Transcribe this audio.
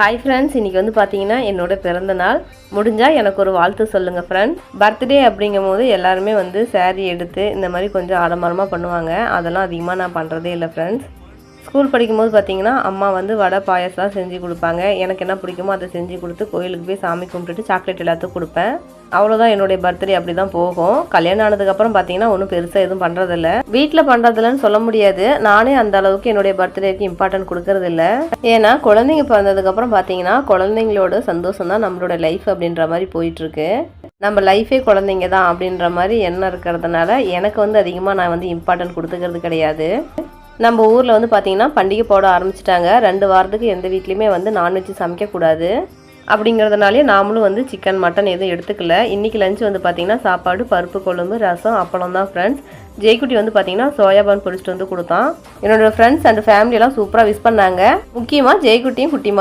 Hi friends, இன்றைக்கி வந்து பார்த்தீங்கன்னா என்னோட பிறந்த நாள். முடிஞ்சால் எனக்கு ஒரு வாழ்த்து சொல்லுங்கள் ஃப்ரெண்ட்ஸ். பர்த்டே அப்படிங்கும் போது எல்லாருமே வந்து சாரீ எடுத்து இந்த மாதிரி கொஞ்சம் ஆடம்பரமாக பண்ணுவாங்க. அதெல்லாம் அதிகமாக நான் பண்ணுறதே இல்லை ஃப்ரெண்ட்ஸ். ஸ்கூல் படிக்கும்போது பார்த்தீங்கன்னா அம்மா வந்து வடை பாயசம் செஞ்சு கொடுப்பாங்க. எனக்கு என்ன பிடிக்குமோ அதை செஞ்சு கொடுத்து கோயிலுக்கு போய் சாமி கும்பிட்டுட்டு சாக்லேட் எல்லாத்துக்கும் கொடுப்பேன். அவ்வளோதான் என்னுடைய பர்த்டே அப்படி தான் போகும். கல்யாணம் ஆனதுக்கப்புறம் பார்த்தீங்கன்னா ஒன்றும் பெருசாக எதுவும் பண்ணுறதில்ல. வீட்டில் பண்ணுறதில்லன்னு சொல்ல முடியாது. நானே அந்த அளவுக்கு என்னுடைய பர்த்டேக்கு இம்பார்ட்டன்ட் கொடுக்கறதில்ல. ஏன்னா குழந்தைங்க பிறந்ததுக்கப்புறம் பார்த்தீங்கன்னா குழந்தைங்களோட சந்தோஷம் தான் நம்மளோட லைஃப் அப்படின்ற மாதிரி போயிட்டுருக்கு. நம்ம லைஃபே குழந்தைங்க தான் அப்படின்ற மாதிரி எண்ணம் இருக்கிறதுனால எனக்கு வந்து அதிகமாக நான் வந்து இம்பார்ட்டன்ட் கொடுத்துக்கிறது கிடையாது. நம்ம ஊரில் வந்து பார்த்திங்கன்னா பண்டிகை போட ஆரம்பிச்சிட்டாங்க. 2 வாரத்துக்கு எந்த வீட்லேயுமே வந்து நான்வெஜ் சமைக்கக்கூடாது. அப்படிங்கிறதுனாலே நாமளும் வந்து சிக்கன் மட்டன் எதுவும் எடுத்துக்கல. இன்றைக்கி லஞ்ச் வந்து பார்த்திங்கன்னா சாப்பாடு, பருப்பு குழம்பு, ரசம், அப்பளம் தான் ஃப்ரெண்ட்ஸ். ஜெய்குட்டி வந்து பார்த்திங்கன்னா சோயாபான் பொரிச்சிட்டு வந்து கொடுத்தான். என்னோடய ஃப்ரெண்ட்ஸ் அண்ட் ஃபேமிலியெல்லாம் சூப்பராக விஷ் பண்ணாங்க. முக்கியமாக ஜெய்குட்டியும் குட்டிமா